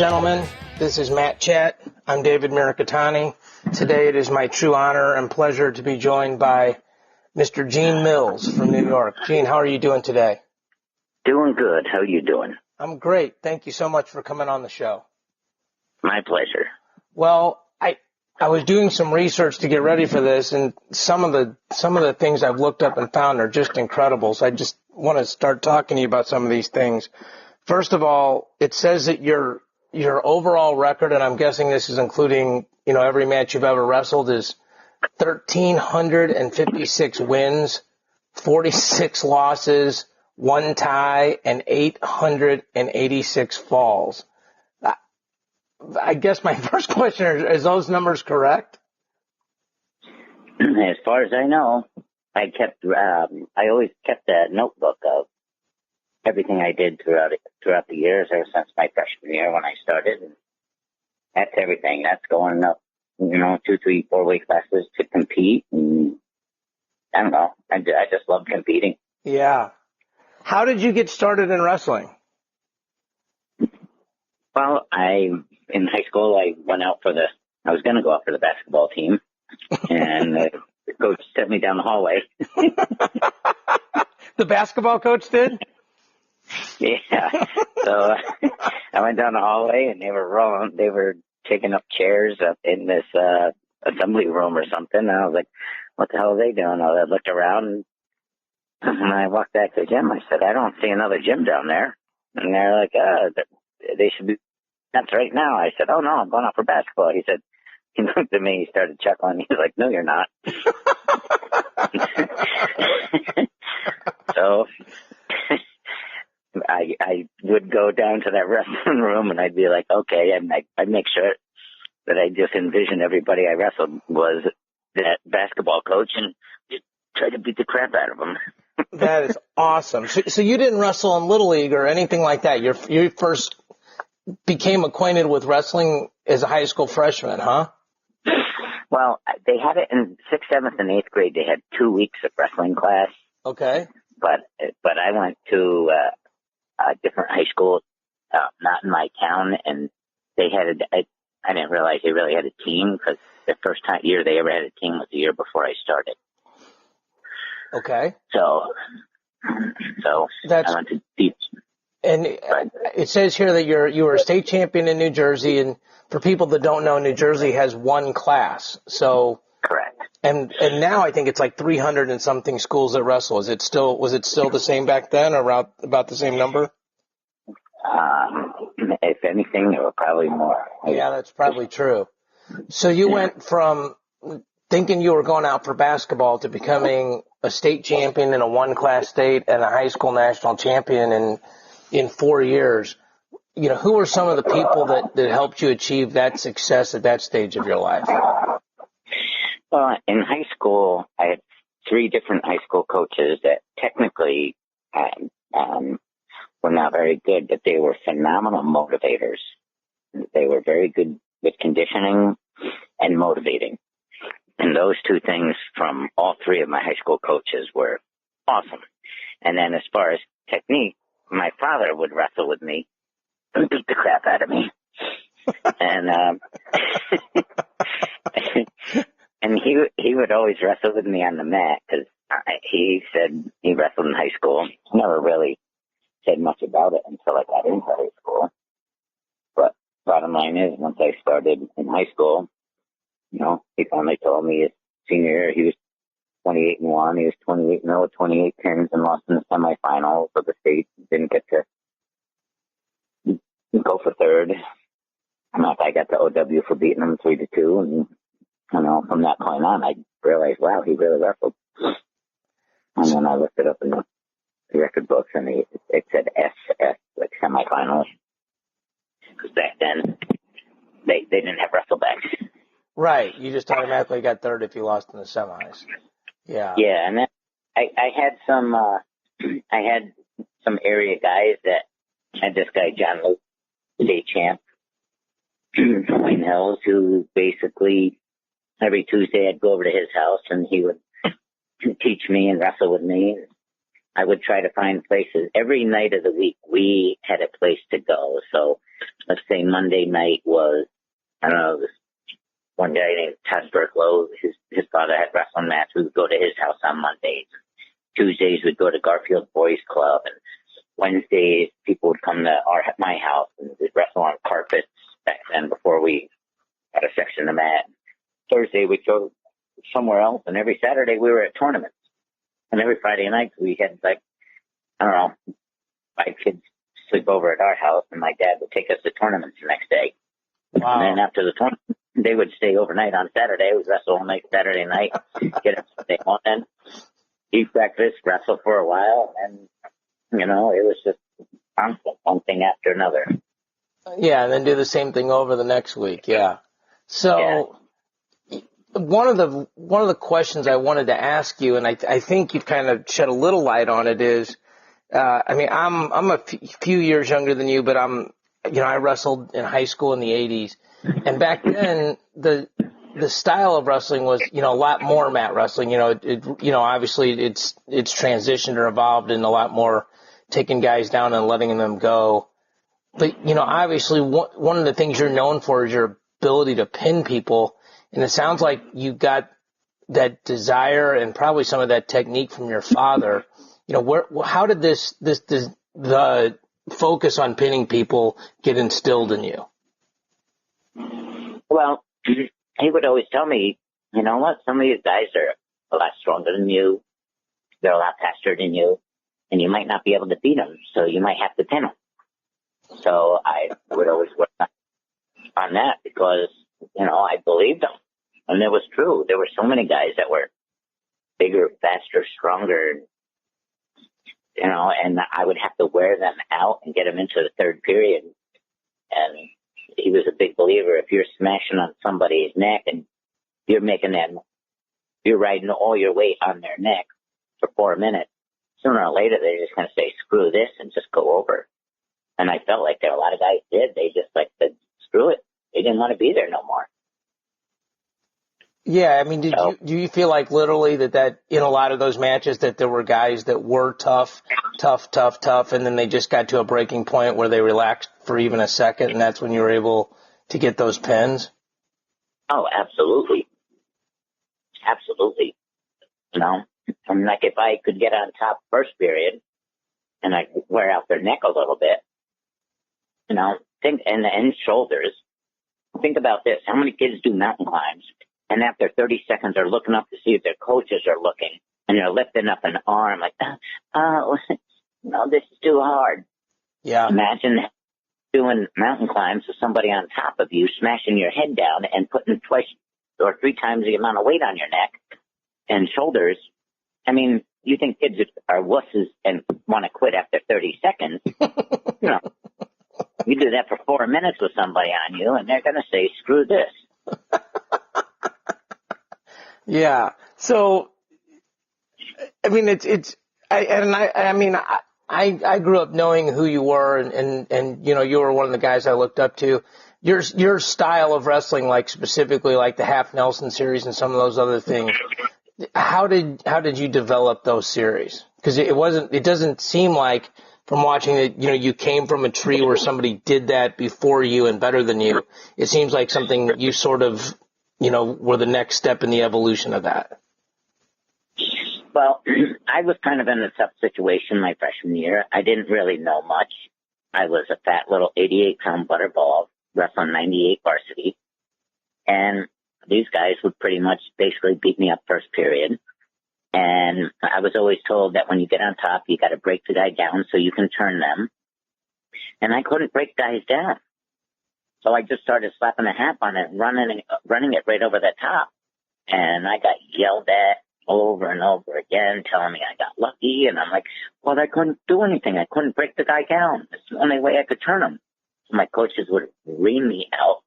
gentlemen, this is Matt Chat. I'm David Mirikitani. Today it is my true honor and pleasure to be joined by Mr. Gene Mills from New York. Gene, how are you doing today? Doing good. How are you doing? I'm great. Thank you so much for coming on the show. My pleasure. Well, I was doing some research to get ready for this, and some of the things I've looked up and found are just incredible. So I just want to start talking to you about some of these things. First of all, it says that your overall record, and I'm guessing this is including, every match you've ever wrestled, is 1,356 wins, 46 losses, 1 tie, and 886 falls. I guess my first question is those numbers correct? As far as I know, I always kept a notebook of everything I did throughout the years, ever since my freshman year when I started. And that's everything. That's going up, 2, 3, 4 weight classes to compete. And I don't know. I just love competing. Yeah. How did you get started in wrestling? Well, in high school, I was going to go out for the basketball team, and the coach sent me down the hallway. The basketball coach did? Yeah. So I went down the hallway, and they were taking up chairs up in this assembly room or something, and I was like, what the hell are they doing? I looked around, and I walked back to the gym. I said, I don't see another gym down there. And they're like, they should be. That's right now. I said, oh, no, I'm going out for basketball. He said, he looked at me, he started chuckling. He's like, no, you're not. So I would go down to that wrestling room, and I'd be like, okay, and I'd make sure that I just envisioned everybody I wrestled was that basketball coach and just try to beat the crap out of them. That is awesome. So you didn't wrestle in Little League or anything like that. You first became acquainted with wrestling as a high school freshman, huh? Well, they had it in 6th, 7th, and 8th grade. They had 2 weeks of wrestling class. Okay. But I went to a different high school, not in my town, and they had I didn't realize they really had a team, because the first year they ever had a team was the year before I started. Okay. So I went to teach. And it says here that you were a state champion in New Jersey, and for people that don't know, New Jersey has one class. So correct. And now I think it's like 300 and something schools that wrestle. Was it still the same back then, or around about the same number? If anything, there were probably more. Yeah, that's probably true. So you went from thinking you were going out for basketball to becoming a state champion in a one-class state and a high school national champion in 4 years. Who were some of the people that helped you achieve that success at that stage of your life? Well, in high school, I had 3 different high school coaches that technically were not very good, but they were phenomenal motivators. They were very good with conditioning and motivating. And those 2 things from all 3 of my high school coaches were awesome. And then as far as technique, my father would wrestle with me and beat the crap out of me. And and he would always wrestle with me on the mat, because he said he wrestled in high school. He never really said much about it until I got into high school. But bottom line is, once I started in high school, he finally told me his senior year he was 28-1. He was 28-0 with 28 pins and lost in the semifinals of the state. Didn't get to go for third. I got the OW for beating him 3-2, and from that point on, I realized, wow, he really wrestled. And then I looked it up in the record books, and it said SS, like semifinals, because back then they didn't have wrestlebacks. Right, you just automatically got third if you lost in the semis. Yeah. Yeah, and then I had some area guys that had this guy John Luke, state champ, from Wayne Hills, who basically every Tuesday I'd go over to his house and he would teach me and wrestle with me. I would try to find places. Every night of the week, we had a place to go. So let's say Monday night was, I don't know, this one guy named Tasper Lowe, his father had wrestling match. We would go to his house on Mondays. Tuesdays, we'd go to Garfield Boys Club. And Wednesdays, people would come to my house and we'd wrestle on carpets back then before we had a section of mat. Thursday, we'd go somewhere else. And every Saturday, we were at tournaments. And every Friday night, we had, like, I don't know, 5 kids sleep over at our house, and my dad would take us to tournaments the next day. Wow. And then after the tournament, they would stay overnight on Saturday. We'd wrestle all night Saturday night, get up Sunday morning, eat breakfast, wrestle for a while, and, you know, it was just constant, one thing after another. Yeah, and then do the same thing over the next week, yeah. So... Yeah. One of the questions I wanted to ask you, and I think you've kind of shed a little light on it, is, I mean, I'm a few years younger than you, but I wrestled in high school in the 80s, and back then the style of wrestling was, a lot more mat wrestling. Obviously it's transitioned or evolved in a lot more taking guys down and letting them go. But obviously one of the things you're known for is your ability to pin people. And it sounds like you got that desire and probably some of that technique from your father. How did the focus on pinning people get instilled in you? Well, he would always tell me, you know what, some of these guys are a lot stronger than you. They're a lot faster than you. And you might not be able to beat them, so you might have to pin them. So I would always work on that because, I believed them. And it was true. There were so many guys that were bigger, faster, stronger, and I would have to wear them out and get them into the third period. And he was a big believer. If you're smashing on somebody's neck and you're riding all your weight on their neck for 4 minutes, sooner or later they're just going to say, screw this, and just go over. And I felt like there were a lot of guys did. They just said, screw it. They didn't want to be there no more. Yeah, I mean, do you feel like literally that in a lot of those matches that there were guys that were tough, and then they just got to a breaking point where they relaxed for even a second, and that's when you were able to get those pins? Oh, absolutely. Absolutely. I mean, like if I could get on top first period and I could wear out their neck a little bit, and shoulders. Think about this. How many kids do mountain climbs? And after 30 seconds, they're looking up to see if their coaches are looking, and they're lifting up an arm like, this is too hard. Yeah. Imagine doing mountain climbs with somebody on top of you, smashing your head down and putting 2 or 3 times the amount of weight on your neck and shoulders. I mean, you think kids are wusses and want to quit after 30 seconds. You do that for 4 minutes with somebody on you, and they're going to say, screw this. Yeah. So, I mean, I grew up knowing who you were and you were one of the guys I looked up to. Your style of wrestling, like specifically like the Halfnelson series and some of those other things, how did you develop those series? Because it doesn't seem like from watching it, you came from a tree where somebody did that before you and better than you. It seems like something you sort of, were the next step in the evolution of that. Well, I was kind of in a tough situation my freshman year. I didn't really know much. I was a fat little 88-pound butterball, wrestling 98 varsity. And these guys would pretty much basically beat me up first period. And I was always told that when you get on top, you got to break the guy down so you can turn them. And I couldn't break guys down. So I just started slapping a half on it, running it right over the top. And I got yelled at over and over again, telling me I got lucky. And I'm like, well, I couldn't do anything. I couldn't break the guy down. It's the only way I could turn him. So my coaches would ream me out.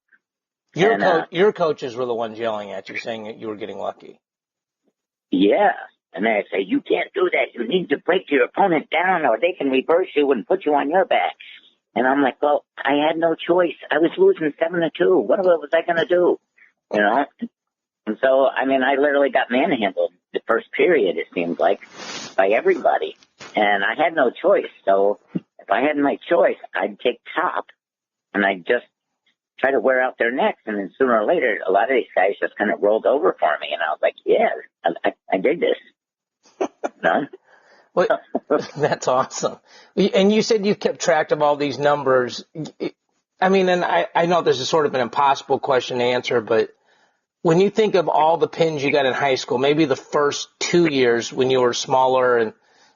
Your coaches were the ones yelling at you, saying that you were getting lucky. Yeah. And they'd say, you can't do that. You need to break your opponent down or they can reverse you and put you on your back. And I'm like, well, I had no choice. I was losing 7-2. What was I going to do? And so, I mean, I literally got manhandled the first period, it seemed like, by everybody. And I had no choice. So if I had my choice, I'd take top and I'd just try to wear out their necks. And then sooner or later, a lot of these guys just kind of rolled over for me. And I was like, yeah, I did this. No? Well, that's awesome. And you said you kept track of all these numbers. I mean, and I know this is sort of an impossible question to answer, but when you think of all the pins you got in high school, maybe the first 2 years when you were smaller and,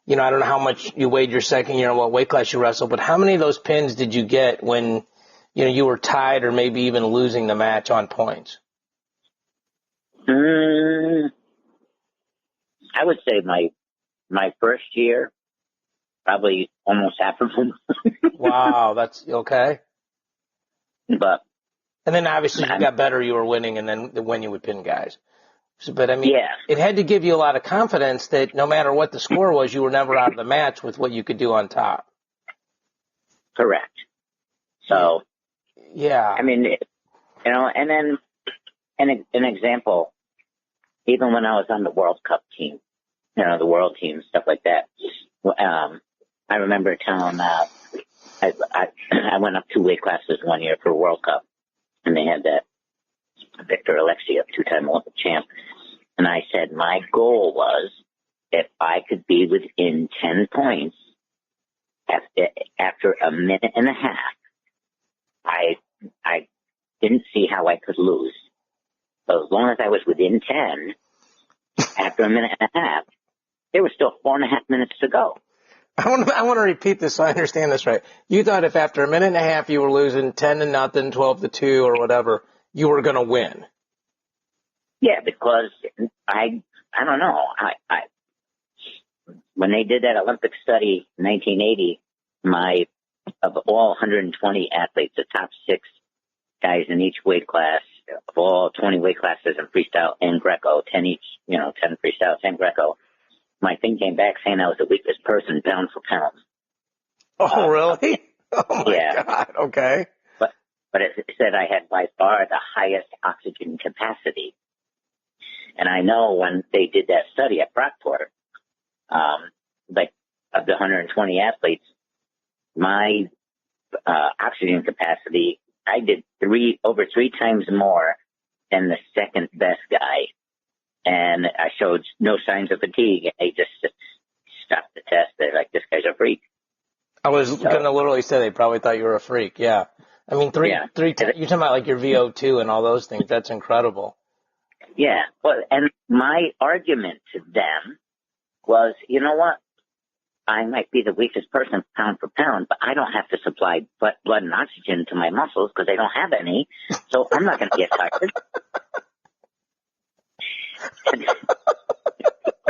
I don't know how much you weighed your second year and what weight class you wrestled, but how many of those pins did you get when, you were tied or maybe even losing the match on points? I would say my first year, probably almost half of them. Wow, that's okay. But and then obviously you got better, you were winning, and then when you would pin guys. So, but I mean, yeah. It had to give you a lot of confidence that no matter what the score was, you were never out of the match with what you could do on top. Correct. So, yeah. I mean, and then an example, even when I was on the World Cup team, the world team, stuff like that. I remember telling, I went up 2 weight classes one year for World Cup, and they had that Victor Alexiev, 2-time Olympic champ. And I said my goal was if I could be within 10 points after a minute and a half, I didn't see how I could lose. So as long as I was within 10, after a minute and a half, there was still 4.5 minutes to go. I want to repeat this so I understand this right. You thought if after a minute and a half you were losing 10-0, 12-2, or whatever, you were going to win. Yeah, because I don't know. I when they did that Olympic study in 1980, of all 120 athletes, the top 6 guys in each weight class, of all 20 weight classes in freestyle and Greco, 10 each, 10 freestyle, 10 Greco, my thing came back saying I was the weakest person pound for pound. Oh, really? Oh, my God. Okay. But it said I had by far the highest oxygen capacity. And I know when they did that study at Brockport, like of the 120 athletes, my oxygen capacity, I did over three times more than the second best guy. And I showed no signs of fatigue. And they just stopped the test. They're like, this guy's a freak. I was going to literally say they probably thought you were a freak. Yeah. I mean, you're talking about like your VO2 and all those things. That's incredible. Yeah. Well, and my argument to them was, you know what? I might be the weakest person pound for pound, but I don't have to supply blood and oxygen to my muscles because they don't have any. So I'm not going to get tired.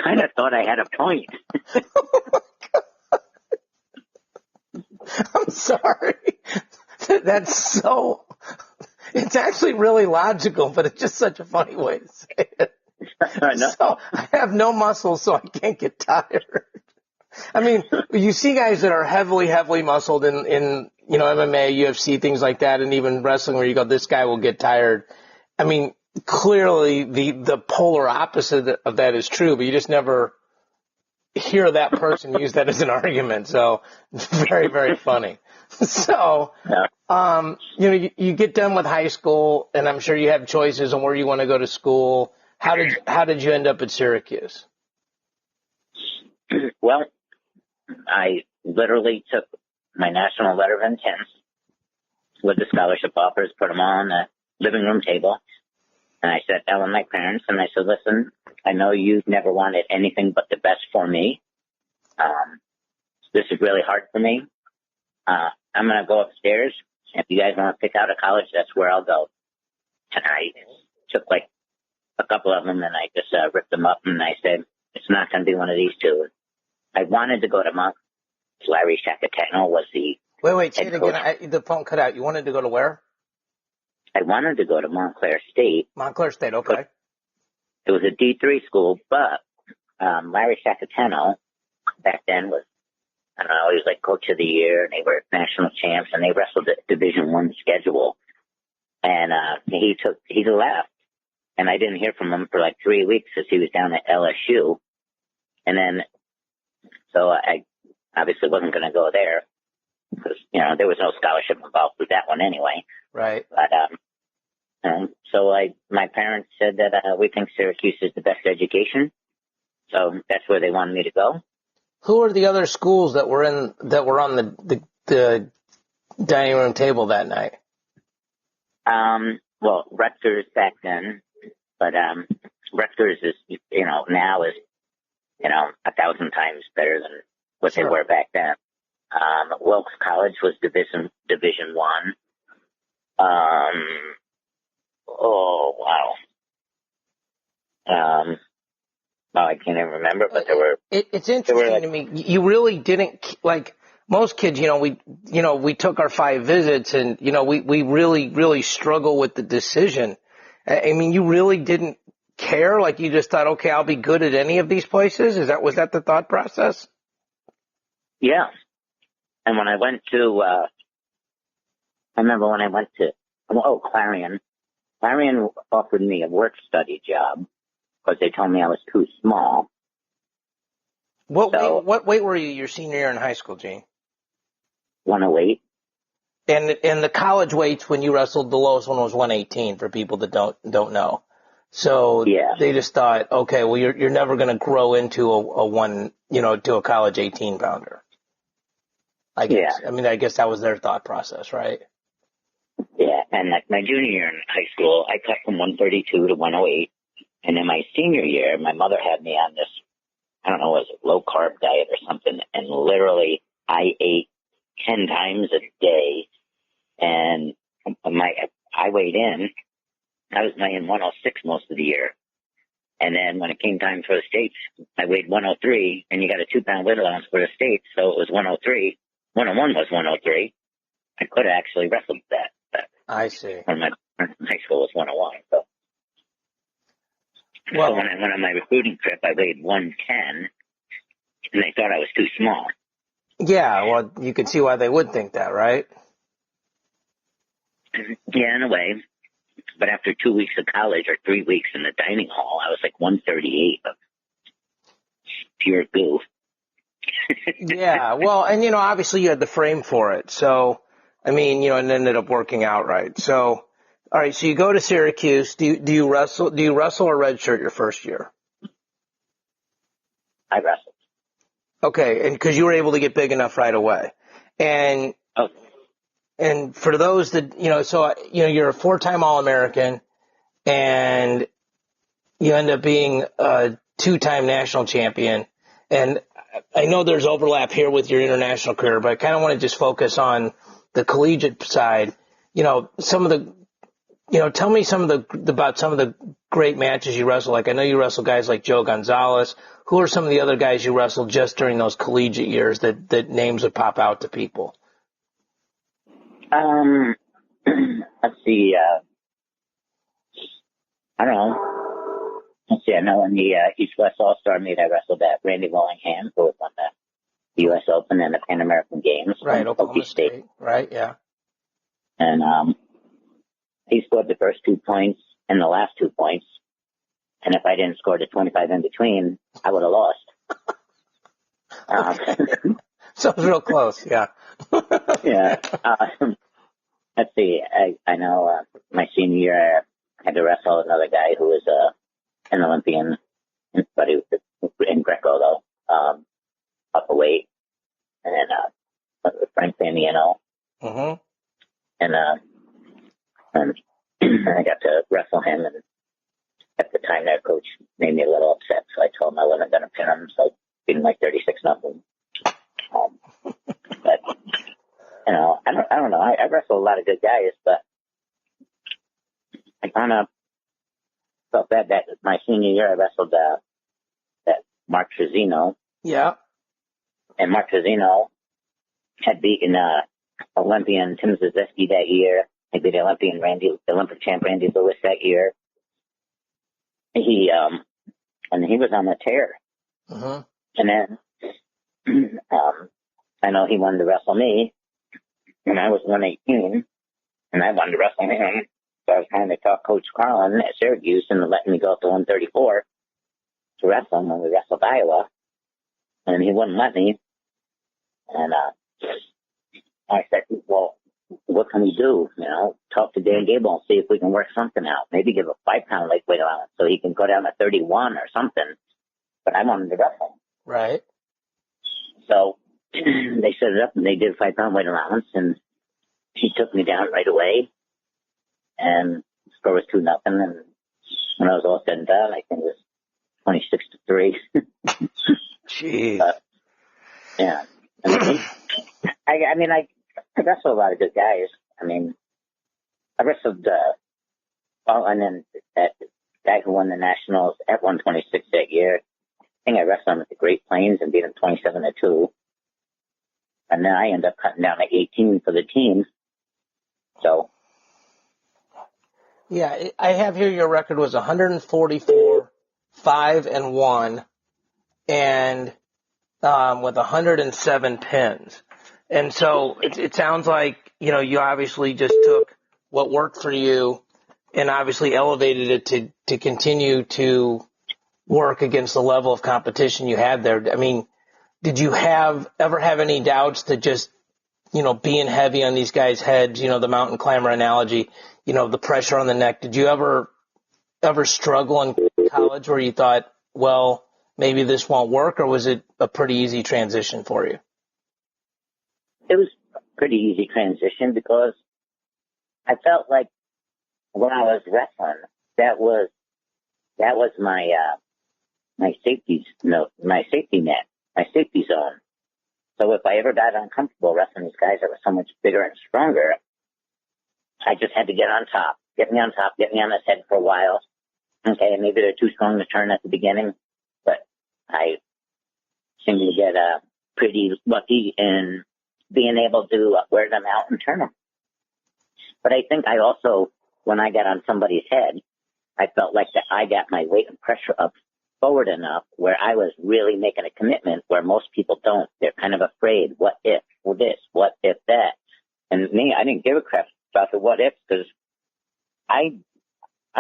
Kind of thought I had a point. I'm sorry. That's so, it's actually really logical, but it's just such a funny way to say it. So I have no muscles, so I can't get tired. I mean, you see guys that are heavily muscled in MMA, UFC, things like that, and even wrestling where you go, this guy will get tired. I mean, clearly the polar opposite of that is true, but you just never hear that person use that as an argument. So it's very, very funny. So, you get done with high school, and I'm sure you have choices on where you want to go to school. How did you end up at Syracuse? Well, I literally took my national letter of intent with the scholarship offers, put them all on the living room table, and I sat down with my parents, and I said, listen, I know you've never wanted anything but the best for me. This is really hard for me. I'm going to go upstairs. If you guys want to pick out a college, that's where I'll go. And I took like a couple of them, and I just ripped them up, and I said, it's not going to be one of these two. I wanted to go to Montclair. Larry Shacatano was the Wait, say it again. The phone cut out. You wanted to go to where? I wanted to go to Montclair State. Montclair State, okay. It was a D3 school, but Larry Shacatano back then was, I don't know, he was like coach of the year, and they were national champs, and they wrestled at Division I schedule. And he left, and I didn't hear from him for like 3 weeks because he was down at LSU. And then, so I obviously wasn't going to go there because, there was no scholarship involved with that one anyway. Right. But, so my parents said that, we think Syracuse is the best education. So that's where they wanted me to go. Who are the other schools that were on the dining room table that night? Well, Rutgers back then, but, Rutgers is, now is, 1,000 times better than what they were back then. Wilkes College was Division One. Oh, wow. Well, I can't even remember, but there were. It's interesting to me. You really didn't, like most kids, we took our 5 visits and, we really, really struggle with the decision. I mean, you really didn't care? Like you just thought, okay, I'll be good at any of these places? Was that the thought process? Yeah. And when I went to, I remember when I went to, Clarion. Clarion offered me a work study job because they told me I was too small. What weight were you your senior year in high school, Gene? 108. And the college weights when you wrestled, the lowest one was 118 for people that don't know. So yeah. They just thought, okay, well you're never going to grow into to a college 18 pounder. I guess. Yeah. I mean, I guess that was their thought process, right? Yeah, and like my junior year in high school, I cut from 132 to 108. And in my senior year, my mother had me on this, I don't know, was it low carb diet or something? And literally, I ate 10 times a day. And I weighed in. I was weighing 106 most of the year. And then when it came time for the States, I weighed 103, and you got a 2-pound weight allowance for the States, so it was 103. 101 was 103. I could have actually wrestled that. I see. When my high school was 101. So, so when I went on my recruiting trip, I weighed 110, and they thought I was too small. Yeah, well, you can see why they would think that, right? Yeah, in a way. But after 2 weeks of college or 3 weeks in the dining hall, I was like 138 of pure goo. Yeah, well, and obviously you had the frame for it. So, I mean, it ended up working out right. So, all right, so you go to Syracuse. Do you wrestle or redshirt your first year? I wrestled. Okay, and because you were able to get big enough right away. And and for those that, you're a 4-time All-American and you end up being a 2-time national champion. And I know there's overlap here with your international career, but I kind of want to just focus on the collegiate side. Tell me about some of the great matches you wrestled. Like I know you wrestled guys like Joe Gonzalez. Who are some of the other guys you wrestled just during those collegiate years that names would pop out to people? Let's see, I don't know. Let's see, I know in the East-West All-Star meet, I wrestled at Randy Willingham, who won the U.S. Open and the Pan American Games. Right, Oklahoma State. Right, yeah. And he scored the first 2 points and the last 2 points. And if I didn't score the 25 in between, I would have lost. So it was real close, yeah. Yeah. Let's see. I know my senior year, I had to wrestle another guy who was an Olympian, but he was in Greco, though, up a weight. And then Frank Paniano. Mm-hmm. And I got to wrestle him. And at the time, that coach made me a little upset, so I told him I wasn't going to pin him, so I beat him like 36-0. But I don't know. I wrestle a lot of good guys, but I kind of felt bad that my senior year I wrestled that Mark Trezino. Yeah. And Mark Trezino had beaten Olympian Tim Zazeski that year. He beat Olympic champ Randy Lewis that year. He was on the tear. Mm-hmm. And then I know he wanted to wrestle me, and I was 118, and I wanted to wrestle him. So I was trying to talk Coach Carlin at Syracuse into letting me go up to 134 to wrestle him when we wrestled Iowa, and he wouldn't let me. And I said, well, what can we do? You know, talk to Dan Gable and see if we can work something out. Maybe give a 5-pound lightweight allowance so he can go down to 31 or something. But I wanted to wrestle. Right. So they set it up and they did a 5-pound weight allowance, and he took me down right away. And the score was 2-0. And when I was all said and done, I think it was 26-3. Jeez. Yeah. I mean, I wrestled a lot of good guys. I mean, I wrestled, and then that guy who won the Nationals at 126 that year, I think I wrestled him at the Great Plains and beat him 27-2. And then I ended up cutting down to 18 for the team. So. Yeah, I have here your record was 144, 5-1, and with 107 pins. And so it sounds like, you know, you obviously just took what worked for you and obviously elevated it to continue to work against the level of competition you had there. I mean, did you ever have any doubts that just, you know, being heavy on these guys' heads, you know, the mountain climber analogy, you know, the pressure on the neck, did you ever struggle in college where you thought, well, maybe this won't work, or was it a pretty easy transition for you? It was a pretty easy transition because I felt like when I was wrestling, that was my my safety net, my safety zone. So if I ever got uncomfortable wrestling these guys that were so much bigger and stronger, I just had to get on top, get me on this head for a while. Okay, maybe they're too strong to turn at the beginning, but I seem to get pretty lucky in being able to wear them out and turn them. But I think I also, when I got on somebody's head, I felt like that I got my weight and pressure up forward enough where I was really making a commitment where most people don't. They're kind of afraid. What if this? What if that? And me, I didn't give a crap about the what if because I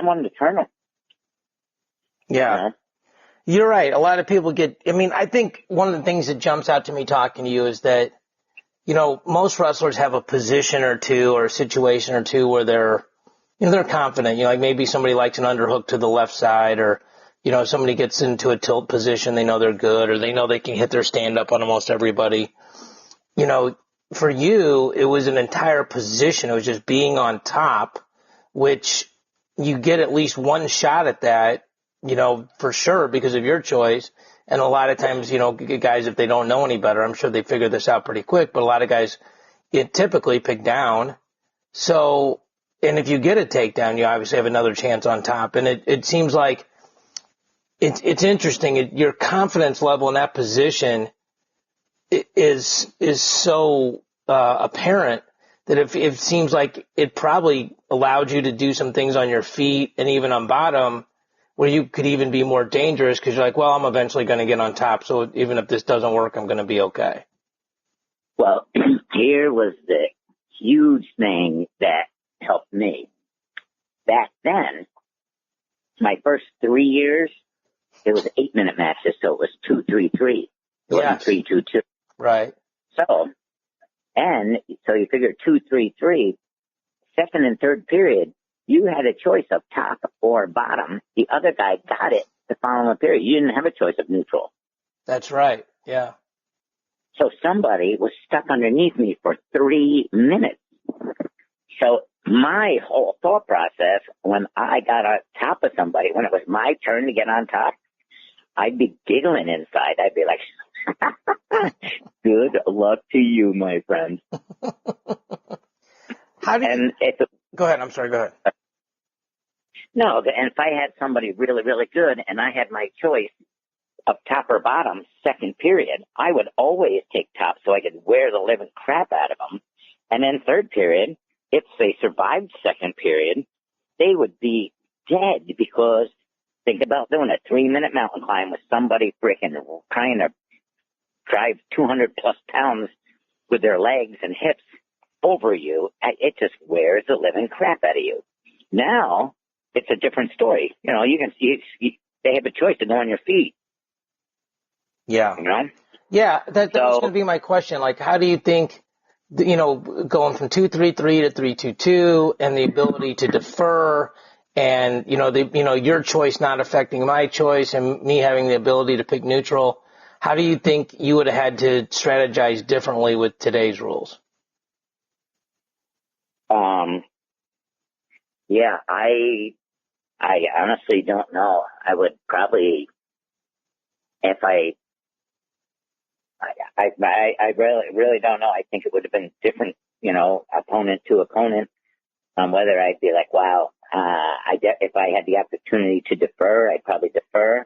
wanted to turn them. Yeah. You know? You're right. A lot of people I think one of the things that jumps out to me talking to you is that, you know, most wrestlers have a position or two or a situation or two where they're confident. You know, like maybe somebody likes an underhook to the left side, or, you know, somebody gets into a tilt position, they know they're good, or they know they can hit their stand up on almost everybody. You know, for you, it was an entire position. It was just being on top, which you get at least one shot at that, you know, for sure because of your choice. And a lot of times, you know, guys, if they don't know any better, I'm sure they figure this out pretty quick, but a lot of guys typically pick down. So, and if you get a takedown, you obviously have another chance on top. And it seems like it's interesting. Your confidence level in that position is so apparent that it seems like it probably allowed you to do some things on your feet and even on bottom where you could even be more dangerous because you're like, well, I'm eventually going to get on top. So even if this doesn't work, I'm going to be okay. Well, here was the huge thing that helped me. Back then, my first 3 years, it was 8-minute matches, so it was 2-3-3. It wasn't 3-2-2. Right. So you figure 2-3-3, second and third period, you had a choice of top or bottom. The other guy got it the following period. You didn't have a choice of neutral. That's right. Yeah. So somebody was stuck underneath me for 3 minutes. So my whole thought process when I got on top of somebody, when it was my turn to get on top, I'd be giggling inside. I'd be like, good luck to you, my friend. Go ahead. I'm sorry. Go ahead. No, and if I had somebody really, really good and I had my choice of top or bottom second period, I would always take top so I could wear the living crap out of them. And then third period, if they survived second period, they would be dead because think about doing a 3-minute mountain climb with somebody freaking trying to drive 200 plus pounds with their legs and hips over you. It just wears the living crap out of you. Now it's a different story. You know, you can see they have a choice to go on your feet. Yeah. You know? Yeah, that was So, going to be my question. Like, how do you think, going from 233 to 322 and the ability to defer and, your choice not affecting my choice and me having the ability to pick neutral, how do you think you would have had to strategize differently with today's rules? yeah, I honestly don't know. I would probably, if I really don't know. I think it would have been different, opponent to opponent, whether I'd be like, wow, if I had the opportunity to defer, I'd probably defer.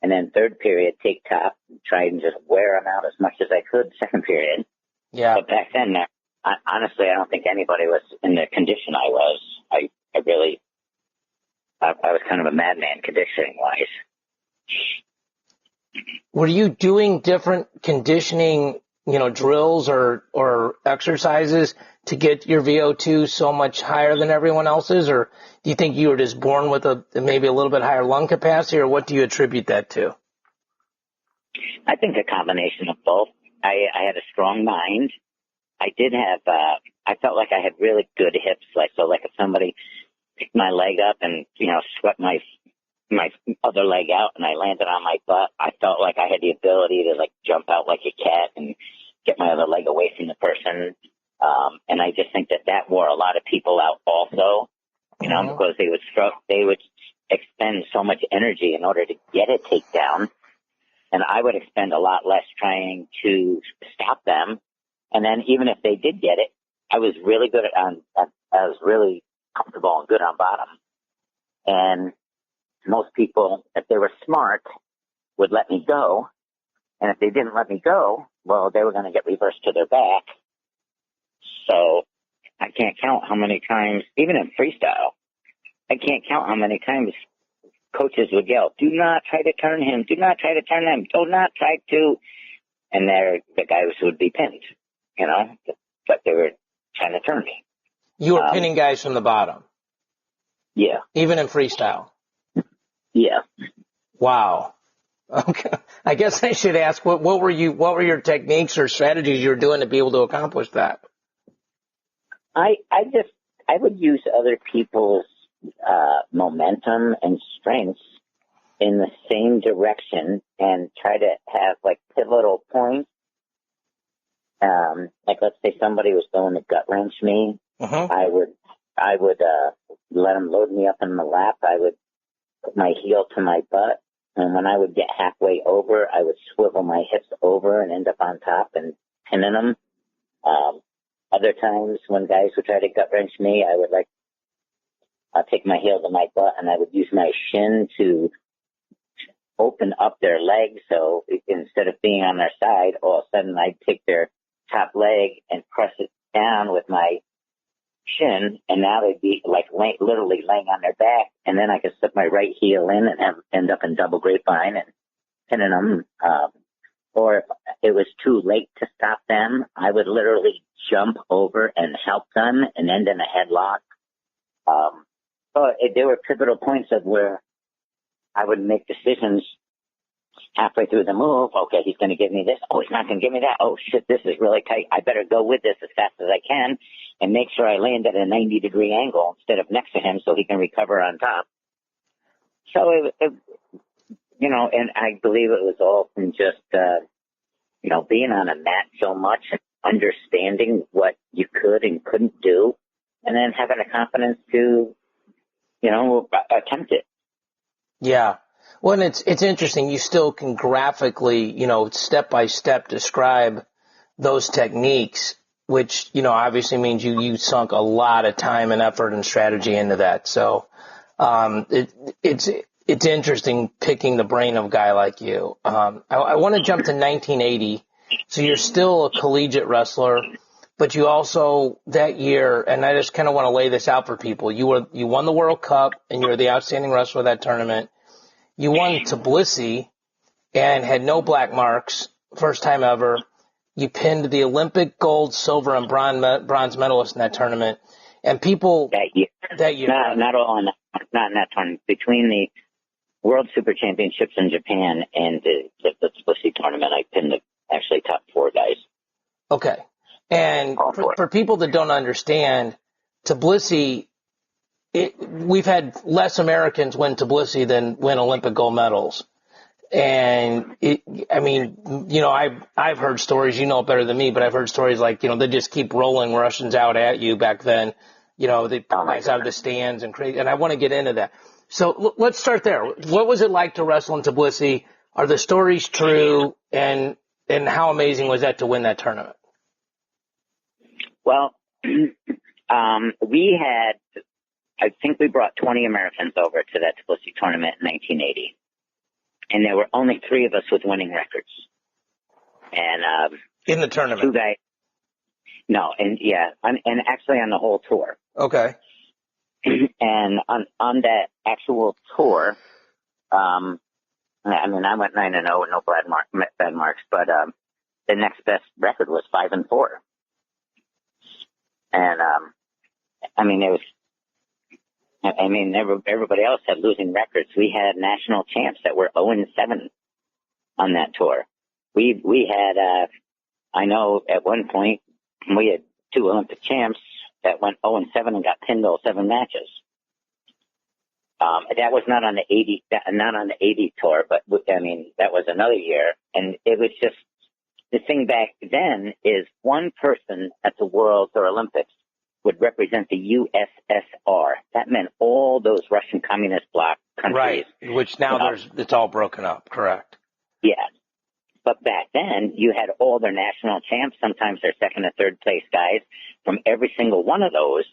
And then third period, take top, and try and just wear them out as much as I could second period. Yeah. But back then, honestly, I don't think anybody was in the condition I was. I was kind of a madman conditioning wise. Were you doing different conditioning, drills or exercises to get your VO2 so much higher than everyone else's? Or do you think you were just born with maybe a little bit higher lung capacity, or what do you attribute that to? I think a combination of both. I had a strong mind. I did have, I felt like I had really good hips. Like if somebody picked my leg up and, swept my other leg out and I landed on my butt, I felt like I had the ability to jump out like a cat and get my other leg away from the person. And I just think that wore a lot of people out also, because they would expend so much energy in order to get a takedown. And I would expend a lot less trying to stop them. And then even if they did get it, I was really good I was really comfortable and good on bottom. And most people, if they were smart, would let me go. And if they didn't let me go, well, they were going to get reversed to their back. So I can't count how many times, even in freestyle, I can't count how many times coaches would yell, do not try to turn him, do not try to turn him, do not try to. And the guys would be pinned, but they were trying to turn me. You were pinning guys from the bottom? Yeah. Even in freestyle? Yeah. Wow. Okay. I guess I should ask, what were your techniques or strategies you were doing to be able to accomplish that? I would use other people's momentum and strengths in the same direction and try to have pivotal points. Let's say somebody was going to gut wrench me. Uh-huh. I would let them load me up in the lap. I would put my heel to my butt. And when I would get halfway over, I would swivel my hips over and end up on top and pinning them. Other times when guys would try to gut wrench me, I would take my heel to my butt and I would use my shin to open up their leg. So instead of being on their side, all of a sudden I'd take their top leg and press it down with my shin, and now they'd be literally laying on their back, and then I could slip my right heel in and end up in double grapevine and pinning them. Or if it was too late to stop them, I would literally jump over and help them and end in a headlock. There were pivotal points of where I would make decisions halfway through the move. Okay, he's going to give me this. Oh, he's not going to give me that. Oh, shit, this is really tight. I better go with this as fast as I can and make sure I land at a 90-degree angle instead of next to him so he can recover on top. So, and I believe it was all from just, being on a mat so much and understanding what you could and couldn't do, and then having the confidence to, attempt it. Yeah. Well, and it's interesting. You still can graphically, step by step describe those techniques, which, obviously means you sunk a lot of time and effort and strategy into that. So, it's interesting picking the brain of a guy like you. I want to jump to 1980. So you're still a collegiate wrestler, but you also that year, and I just kind of want to lay this out for people. You won the World Cup and you were the outstanding wrestler of that tournament. You won Tbilisi and had no black marks, first time ever. You pinned the Olympic gold, silver, and bronze medalists in that tournament. And people that year, not in that tournament. Between the World Super Championships in Japan and the Tbilisi tournament, I for people that don't understand, Tbilisi, we've had less Americans win Tbilisi than win Olympic gold medals. And I've heard stories, you know it better than me, but I've heard stories like, they just keep rolling Russians out at you back then. They pull guys out of the stands and crazy. And I want to get into that. So let's start there. What was it like to wrestle in Tbilisi? Are the stories true? And how amazing was that to win that tournament? Well, I think we brought 20 Americans over to that Tbilisi tournament in 1980. And there were only 3 of us with winning records. And in the tournament? 2 guys. No, and actually on the whole tour. Okay. And on that actual tour, I went 9-0 with no bad marks, but the next best record was 5-4. And everybody else had losing records. We had national champs that were 0-7 on that tour. We had, I know at one point we had 2 Olympic champs that went 0-7 and got pinned all 7 matches. That was not on the 80 tour, but that was another year. And it was just, the thing back then is one person at the Worlds or Olympics would represent the USSR. That meant all those Russian communist bloc countries. Right, which now it's all broken up, correct? Yeah. But back then, you had all their national champs, sometimes their second or third place guys from every single one of those,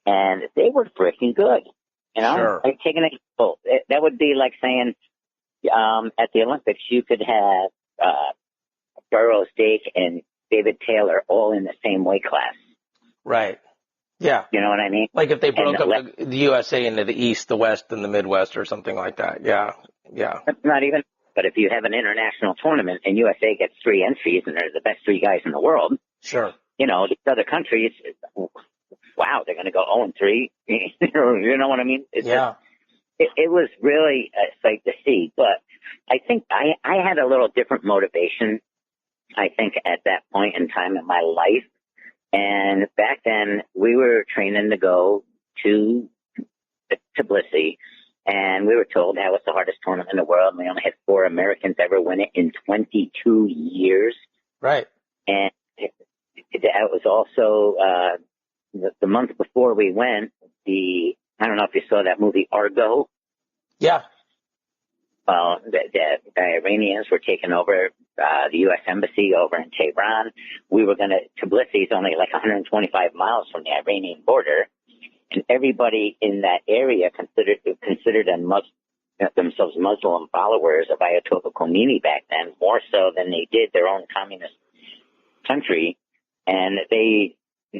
and they were freaking good. Sure. Like take an example. That would be like saying at the Olympics, you could have Burroughs Dake and David Taylor all in the same weight class. Right. Yeah. You know what I mean? Like if they broke up the USA into the East, the West, and the Midwest or something like that. Yeah. Yeah. Not even. But if you have an international tournament and USA gets 3 entries and they're the best 3 guys in the world. Sure. These other countries, wow, they're going to go 0-3. You know what I mean? It was really a sight to see. But I think I had a little different motivation, I think, at that point in time in my life. And back then, we were training to go to Tbilisi, and we were told that was the hardest tournament in the world, and we only had 4 Americans ever win it in 22 years. Right. And that was also the month before we went, I don't know if you saw that movie Argo. Yeah. Well, the Iranians were taking over the U.S. Embassy over in Tehran. Tbilisi is only like 125 miles from the Iranian border, and everybody in that area considered themselves Muslim followers of Ayatollah Khomeini back then, more so than they did their own communist country. And I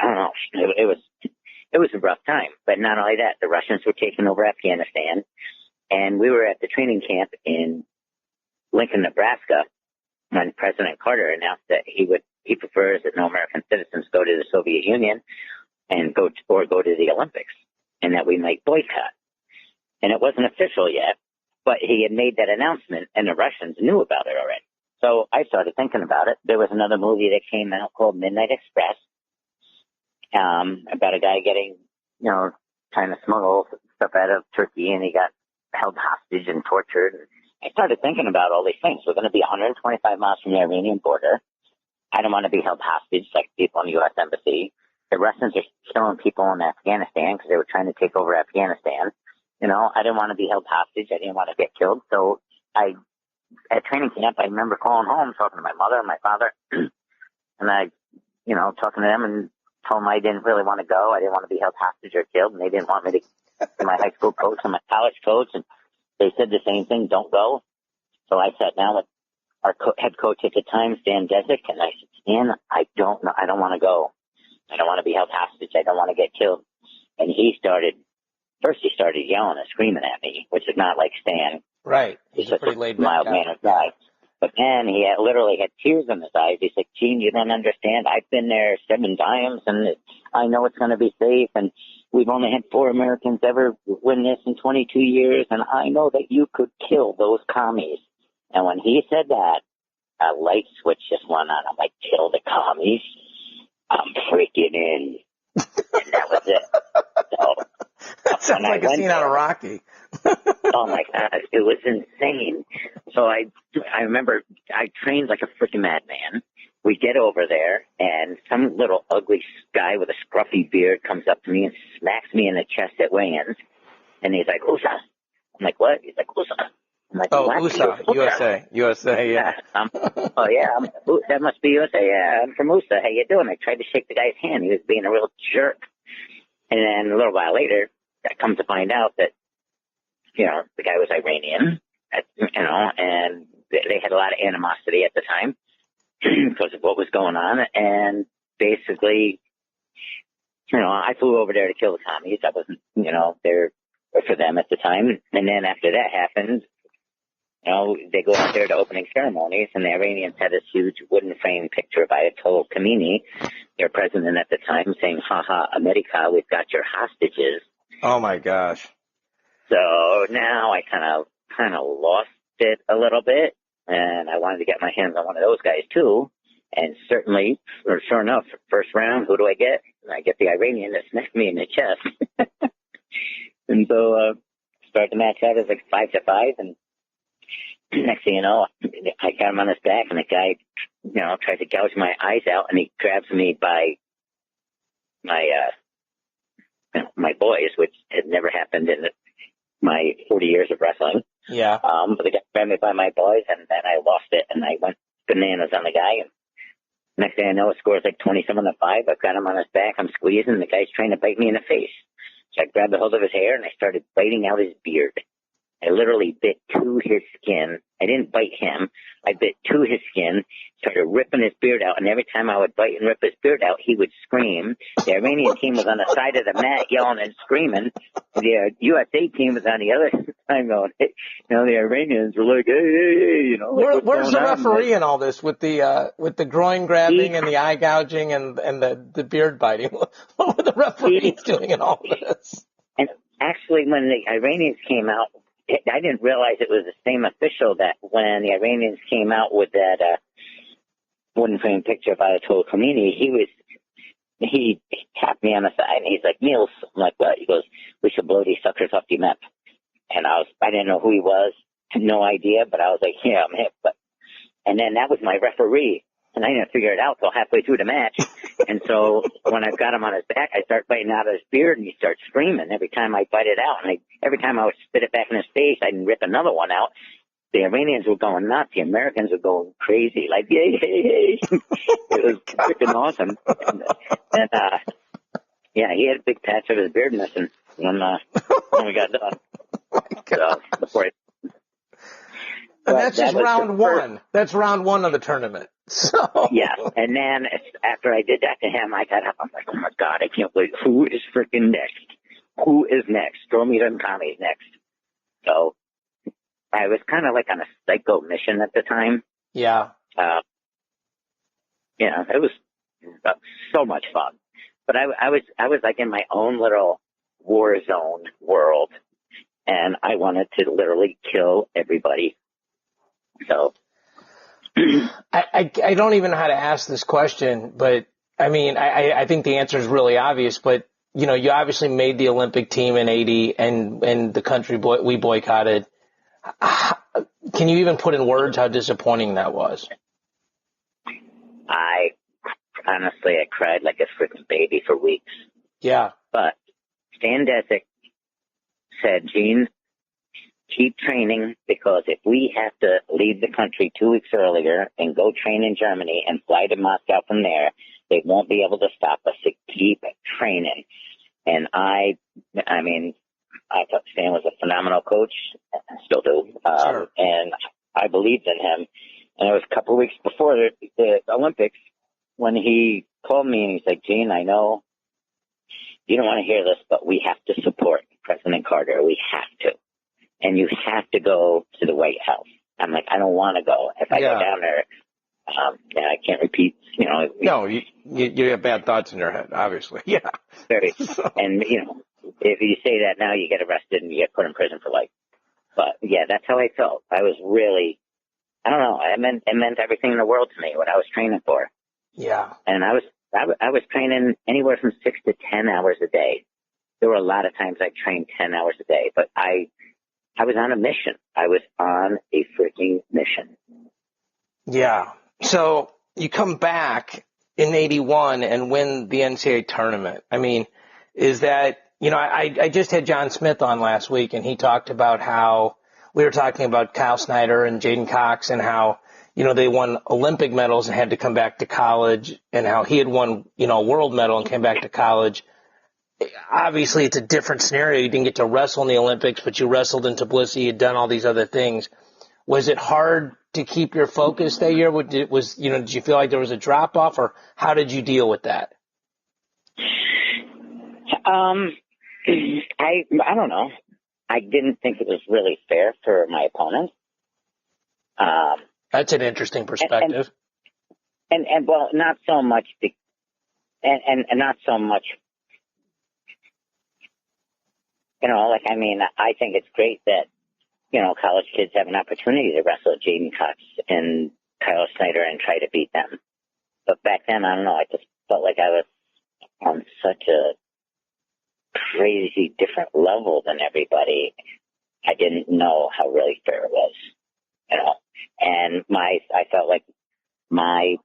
don't know, it was a rough time. But not only that, the Russians were taking over Afghanistan. And we were at the training camp in Lincoln, Nebraska, when President Carter announced that he prefers that no American citizens go to the Soviet Union and go to the Olympics, and that we might boycott. And it wasn't official yet, but he had made that announcement, and the Russians knew about it already. So I started thinking about it. There was another movie that came out called Midnight Express, about a guy getting, trying to smuggle stuff out of Turkey, and he got held hostage and tortured. I started thinking about all these things. We're going to be 125 miles from the Iranian border. I don't want to be held hostage like people in the U.S. Embassy. The Russians are killing people in Afghanistan because they were trying to take over Afghanistan. I didn't want to be held hostage. I didn't want to get killed. So at training camp, I remember calling home, talking to my mother and my father, and I, talking to them and told them I didn't really want to go. I didn't want to be held hostage or killed, and they didn't want me to. My high school coach and my college coach, and they said the same thing, don't go. So I sat down with our head coach at the time, Stan Desick, and I said, Stan, I don't want to go. I don't want to be held hostage. I don't want to get killed. And he started yelling and screaming at me, which is not like Stan. Right. He's such a mild-mannered guy. But then he literally had tears in his eyes. He's like, Gene, you don't understand. I've been there 7 times, and I know it's going to be safe, and we've only had 4 Americans ever win this in 22 years, and I know that you could kill those commies. And when he said that, a light switch just went on. I'm like, kill the commies. I'm freaking in. And that was it. So, that sounds like a scene out of Rocky. Oh my God, it was insane. So I remember I trained like a freaking madman. We get over there, and some little ugly guy with a scruffy beard comes up to me and smacks me in the chest at weigh-ins. And he's like, USA. I'm like, what? He's like, USA. I'm like, oh, USA, yeah. Oh, yeah, that must be USA. Yeah, I'm from USA. How you doing? I tried to shake the guy's hand. He was being a real jerk. And then a little while later, I come to find out that, the guy was Iranian, and they had a lot of animosity at the time because of what was going on. And basically, I flew over there to kill the commies. I wasn't, there for them at the time. And then after that happened, they go out there to opening ceremonies, and the Iranians had this huge wooden frame picture of Ayatollah Khomeini, their president at the time, saying, "Ha ha, America, we've got your hostages." Oh my gosh! So now I kind of lost it a little bit, and I wanted to get my hands on one of those guys too. And certainly, or sure enough, first round, who do I get? I get the Iranian that smacked me in the chest. And so start the match out as like 5-5, and next thing you know, I got him on his back, and the guy, tries to gouge my eyes out, and he grabs me by my boys, which had never happened in my 40 years of wrestling. Yeah. But the guy grabbed me by my boys, and then I lost it, and I went bananas on the guy. And next thing I know, it scores like 27-5. I've got him on his back. I'm squeezing, and the guy's trying to bite me in the face. So I grabbed a hold of his hair, and I started biting out his beard. I literally bit to his skin. I didn't bite him. I bit to his skin, started ripping his beard out, and every time I would bite and rip his beard out, he would scream. The Iranian team was on the side of the mat yelling and screaming. The USA team was on the other side going, the Iranians were like, hey, Where's the referee in all this with the groin grabbing and the eye gouging and the beard biting? What were the referees doing in all this? And actually, when the Iranians came out, I didn't realize it was the same official that when the Iranians came out with that wooden frame picture of Ayatollah Khomeini, he tapped me on the side and he's like, Niels. I'm like, what? He goes, we should blow these suckers off the map. And I didn't know who he was, had no idea, but I was like, yeah, I'm hip. And then that was my referee. And I didn't figure it out till halfway through the match. And so when I got him on his back, I start biting out of his beard, and he starts screaming every time I bite it out. And every time I would spit it back in his face, I'd rip another one out. The Iranians were going nuts. The Americans were going crazy, like, yay, hey, hey. It was freaking awesome. And he had a big patch of his beard missing when we got done. So, and that's just round one. That's round one of the tournament. So yeah, and then after I did that to him, I got up. I'm like, oh my God, I can't believe who is freaking next? Who is next? Throw me them commies next. So I was kind of like on a psycho mission at the time. Yeah. It was so much fun. But I was like in my own little war zone world, and I wanted to literally kill everybody. So I don't even know how to ask this question, but I mean, I think the answer is really obvious, but you obviously made the Olympic team in '80 and the country we boycotted. Can you even put in words how disappointing that was? Honestly, I cried like a freaking baby for weeks. Yeah. But Stan Desick said, Gene, keep training, because if we have to leave the country 2 weeks earlier and go train in Germany and fly to Moscow from there, they won't be able to stop us. So keep training. And I thought Stan was a phenomenal coach. I still do. Sure. And I believed in him. And it was a couple of weeks before the Olympics when he called me and he's like, Gene, I know you don't want to hear this, but we have to support President Carter. We have to. And you have to go to the White House. I'm like, I don't want to go. If I go down there, I can't repeat, No, you have bad thoughts in your head, obviously. Yeah. Very. And, if you say that now, you get arrested and you get put in prison for life. But, yeah, that's how I felt. I I don't know. It meant everything in the world to me, what I was training for. Yeah. And I was training anywhere from 6 to 10 hours a day. There were a lot of times I trained 10 hours a day, but I was on a mission. I was on a freaking mission. Yeah. So you come back in 81 and win the NCAA tournament. I mean, is that, I just had John Smith on last week, and he talked about how we were talking about Kyle Snyder and Jaden Cox and how, they won Olympic medals and had to come back to college, and how he had won, a world medal and came back to college. Obviously, it's a different scenario. You didn't get to wrestle in the Olympics, but you wrestled in Tbilisi. You had done all these other things. Was it hard to keep your focus that year? Did you feel like there was a drop off, or how did you deal with that? I don't know. I didn't think it was really fair for my opponent. That's an interesting perspective. And well, not so much, and not so much. I think it's great that, college kids have an opportunity to wrestle Jaden Cox and Kyle Snyder and try to beat them. But back then, I don't know, I just felt like I was on such a crazy different level than everybody. I didn't know how really fair it was, And I felt like my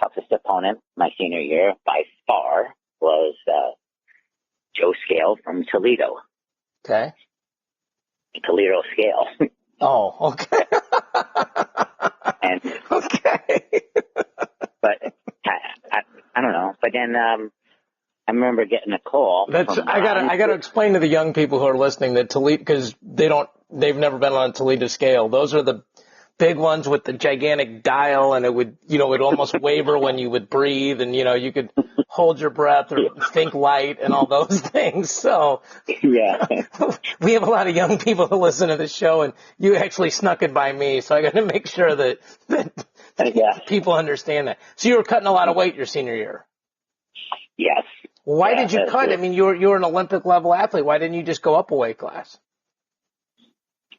toughest opponent my senior year by far was Joe Scale from Toledo. Okay. Toledo Scale. Oh, okay. And okay. But I don't know. But then I remember getting a call. I gotta explain to the young people who are listening that Toledo, because they've never been on a Toledo Scale. Those are the big ones with the gigantic dial, and it would, it almost waver when you would breathe, and, you could hold your breath or think light and all those things. So yeah, we have a lot of young people who listen to this show, and you actually snuck it by me. So I got to make sure that people understand that. So you were cutting a lot of weight your senior year. Yes. Why did you cut? I mean, you're an Olympic level athlete. Why didn't you just go up a weight class?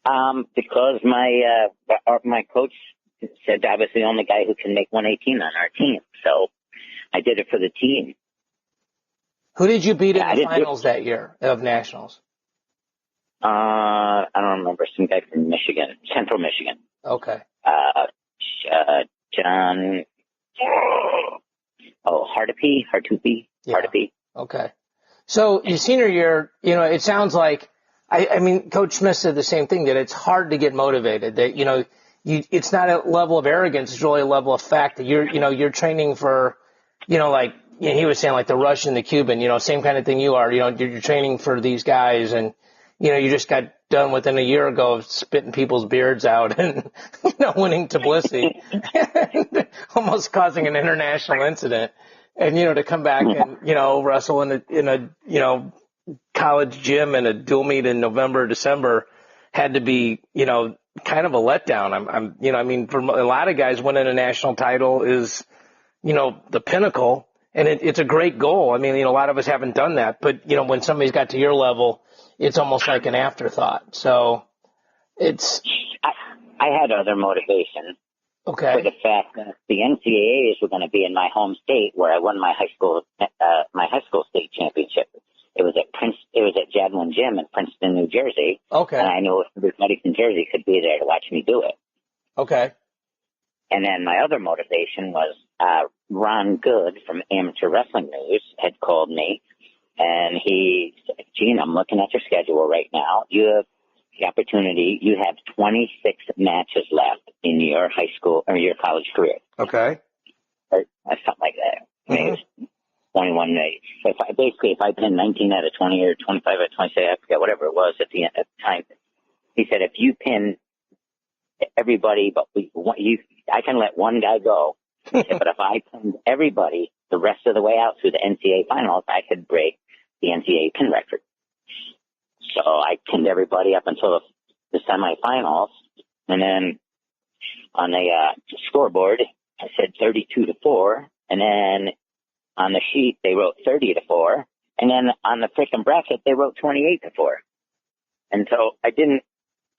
Because my coach said I was the only guy who can make 118 on our team. So I did it for the team. Who did you beat in the finals that year of nationals? I don't remember. Some guy from Michigan, Central Michigan. Okay. John. Hartupy. Yeah. Hartupy. Okay. So your senior year, it sounds like, I mean, Coach Smith said the same thing, that it's hard to get motivated, that, it's not a level of arrogance, it's really a level of fact that you're training for, he was saying like the Russian, the Cuban, same kind of thing you are, you're training for these guys, and, you just got done within a year ago of spitting people's beards out and, winning Tbilisi, almost causing an international incident. And, to come back and, wrestle in a college gym and a dual meet in November, December had to be, kind of a letdown. For a lot of guys, winning a national title is, the pinnacle, and it's a great goal. I mean, a lot of us haven't done that, but, when somebody's got to your level, it's almost like an afterthought. So it's. I had other motivation. Okay. For the fact that the NCAAs were going to be in my home state, where I won my high school state championship. It was at Jadwin Gym in Princeton, New Jersey. Okay. And I knew everybody from Jersey could be there to watch me do it. Okay. And then my other motivation was Ron Good from Amateur Wrestling News had called me, and he said, "Gene, I'm looking at your schedule right now. You have the opportunity. You have 26 matches left in your high school or your college career." Okay. Or something like that. I mean, it was 21 days. If I pin 19 out of 20 or 25 out of 20, I forget, whatever it was at the time. He said, if you pin everybody, but I can let one guy go. He said, but if I pinned everybody the rest of the way out through the NCAA finals, I could break the NCAA pin record. So I pinned everybody up until the semifinals, and then on the scoreboard, I said 32-4, and then on the sheet they wrote 30-4, and then on the frickin' bracket they wrote 28-4. And so I didn't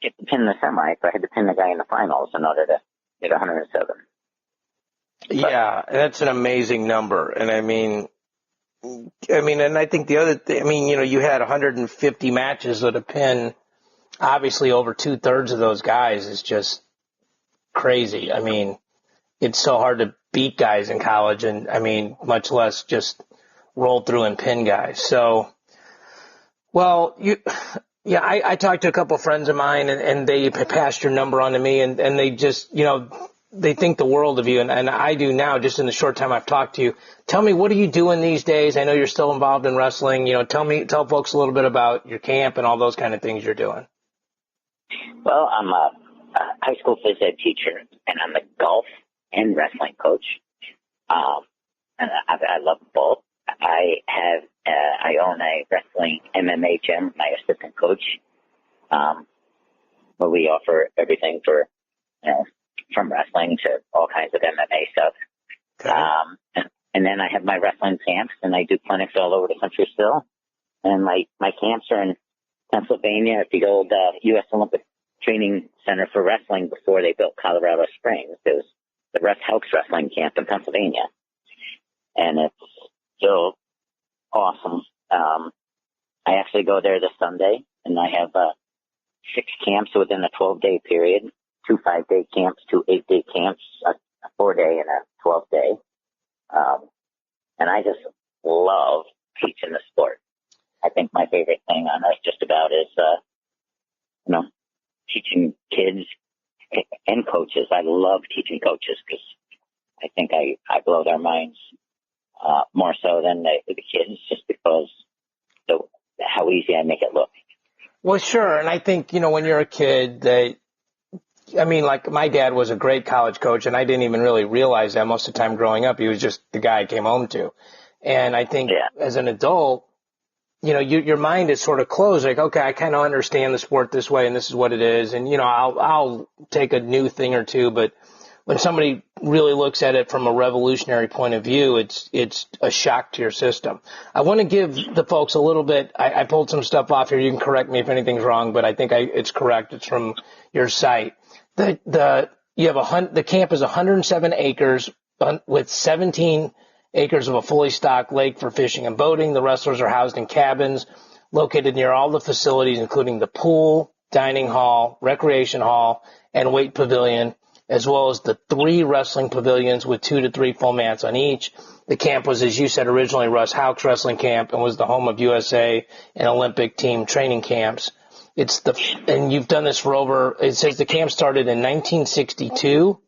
get to pin the semi, so I had to pin the guy in the finals in order to Did 107. Yeah, that's an amazing number. And I mean, and I think the other thing, you had 150 matches at a pin. Obviously, over 2/3 of those guys is just crazy. I mean, it's so hard to beat guys in college, and much less just roll through and pin guys. So, well, I talked to a couple of friends of mine, and they passed your number on to me, and they just, they think the world of you, and I do now, just in the short time I've talked to you. Tell me, what are you doing these days? I know you're still involved in wrestling. Tell folks a little bit about your camp and all those kind of things you're doing. Well, I'm a high school phys ed teacher, and I'm a golf and wrestling coach. And I love both. I own a wrestling MMA gym, my assistant coach, where we offer everything for, from wrestling to all kinds of MMA stuff. Okay. And then I have my wrestling camps, and I do clinics all over the country still. And my camps are in Pennsylvania at the old U.S. Olympic Training Center for Wrestling before they built Colorado Springs. There was the Russ Helks Wrestling Camp in Pennsylvania. And it's still awesome. I actually go there this Sunday, and I have 6 camps within a 12-day period, 2 5-day camps, 2 8-day camps, a 4-day and a 12-day. And I just love teaching the sport. I think my favorite thing on earth just about is, teaching kids and coaches. I love teaching coaches because I think I blow their minds more so than the kids, just because how easy I make it look. Well, sure. And I think, when you're a kid, like my dad was a great college coach, and I didn't even really realize that most of the time growing up. He was just the guy I came home to. And I think as an adult, your mind is sort of closed. Like, okay, I kind of understand the sport this way, and this is what it is. And, I'll take a new thing or two. But when somebody really looks at it from a revolutionary point of view, it's a shock to your system. I want to give the folks a little bit. I pulled some stuff off here. You can correct me if anything's wrong, but I think it's correct. It's from your site. The camp is 107 acres with 17 acres of a fully stocked lake for fishing and boating. The wrestlers are housed in cabins located near all the facilities, including the pool, dining hall, recreation hall, and weight pavilion, as well as the 3 wrestling pavilions with 2 to 3 full mats on each. The camp was, as you said, originally Russ Helks Wrestling Camp and was the home of USA and Olympic team training camps. And you've done this for it says the camp started in 1962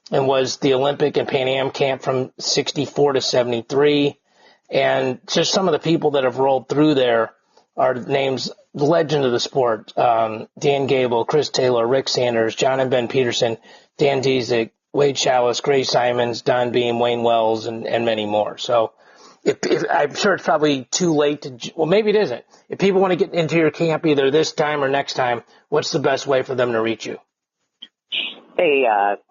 and was the Olympic and Pan Am camp from 64 to 73. And just some of the people that have rolled through there are names, the legend of the sport, Dan Gable, Chris Taylor, Rick Sanders, John and Ben Peterson, Dan Diezik, Wade Chalice, Gray Simons, Don Beam, Wayne Wells, and many more. So if I'm sure it's probably too late maybe it isn't. If people want to get into your camp either this time or next time, what's the best way for them to reach you? They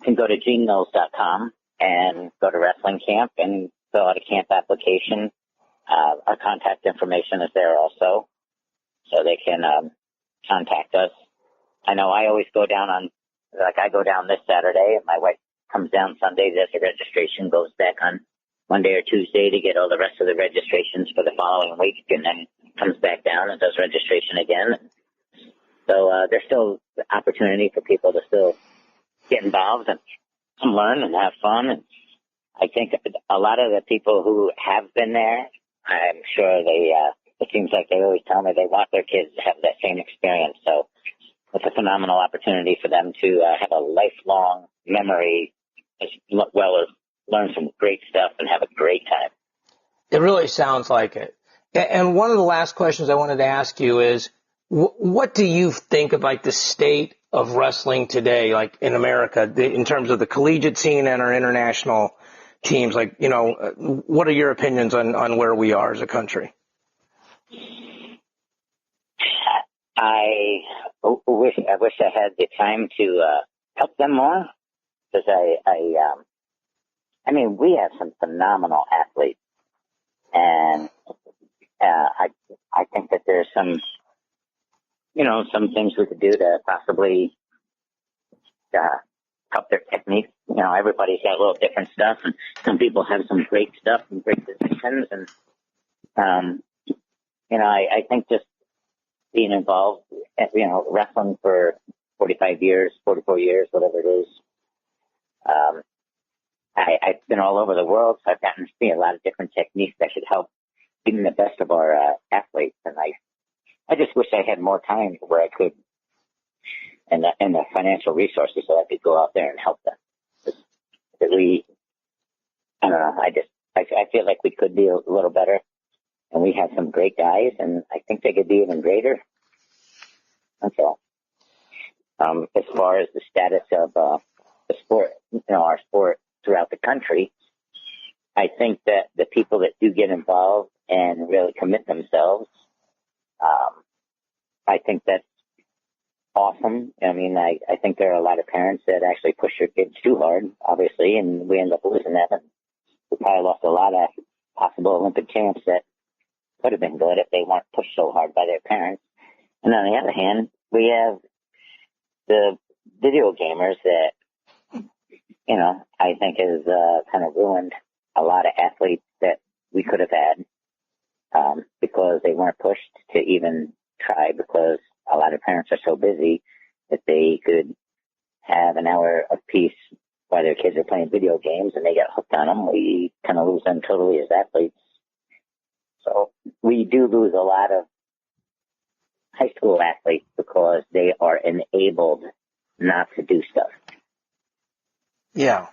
can go to genemills.com and go to wrestling camp and fill out a camp application. Our contact information is there also, so they can contact us. I know I always go down I go down this Saturday, and my wife comes down Sunday, does the registration, goes back on Monday or Tuesday to get all the rest of the registrations for the following week, and then comes back down and does registration again. So there's still the opportunity for people to still get involved and learn and have fun. And I think a lot of the people who have been there, I'm sure it seems like they always tell me they want their kids to have that same experience. So it's a phenomenal opportunity for them to have a lifelong memory as well as learn some great stuff and have a great time. It really sounds like it. And one of the last questions I wanted to ask you is, what do you think of the state of wrestling today, in America, in terms of the collegiate scene and our international teams? What are your opinions on where we are as a country? I wish I had the time to help them more, because we have some phenomenal athletes, and I think that there's some things we could do to possibly up their techniques. You know, everybody's got a little different stuff, and some people have some great stuff and great positions. And, you know, I think just being involved, you know, wrestling for 45 years, 44 years, whatever it is, I've been all over the world, so I've gotten to see a lot of different techniques that should help even the best of our athletes. And I just wish I had more time where I could, and the financial resources so I could go out there and help them. Because I don't know, I feel like we could be a little better, and we have some great guys, and I think they could be even greater. That's all. As far as the status of the sport, you know, our sport throughout the country, I think that the people that do get involved and really commit themselves, I think that's awesome. I mean, I think there are a lot of parents that actually push their kids too hard, obviously, and we end up losing that. And we probably lost a lot of possible Olympic champs that could have been good if they weren't pushed so hard by their parents. And on the other hand, we have the video gamers that, you know, I think has kind of ruined a lot of athletes that we could have had because they weren't pushed to even try, because a lot of parents are so busy that they could have an hour of peace while their kids are playing video games and they get hooked on them. We kind of lose them totally as athletes. So we do lose a lot of high school athletes because they are enabled not to do stuff. Yeah,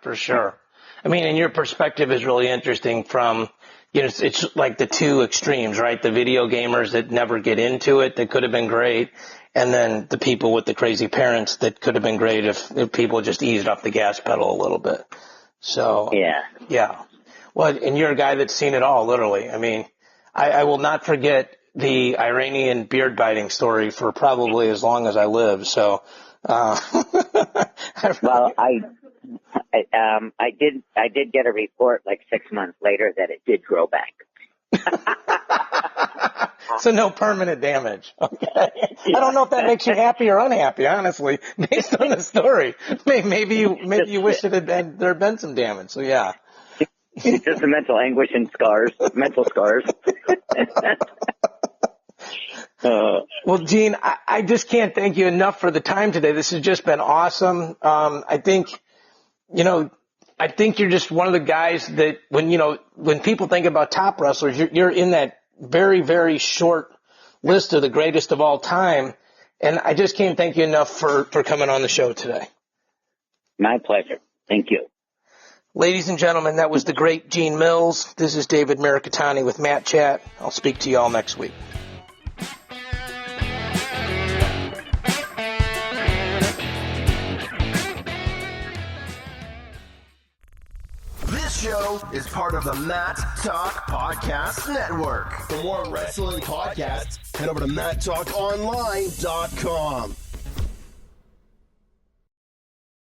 for sure. I mean, and your perspective is really interesting from, you know, it's like the two extremes, right? The video gamers that never get into it, that could have been great. And then the people with the crazy parents that could have been great if people just eased off the gas pedal a little bit. So, yeah. Well, and you're a guy that's seen it all, literally. I mean, I will not forget the Iranian beard biting story for probably as long as I live. So, well, I did get a report like 6 months later that it did grow back. So no permanent damage. Okay. I don't know if that makes you happy or unhappy, honestly, based on the story. Maybe you wish there had been some damage. So yeah. Just the mental anguish and scars, mental scars. Well, Gene, I just can't thank you enough for the time today. This has just been awesome. I think you're just one of the guys that when people think about top wrestlers, you're in that very, very short list of the greatest of all time. And I just can't thank you enough for coming on the show today. My pleasure. Thank you. Ladies and gentlemen, that was the great Gene Mills. This is David Mirikitani with Matt Chat. I'll speak to you all next week. This show is part of the Matt Talk Podcast Network. For more wrestling podcasts, head over to MattTalkOnline.com.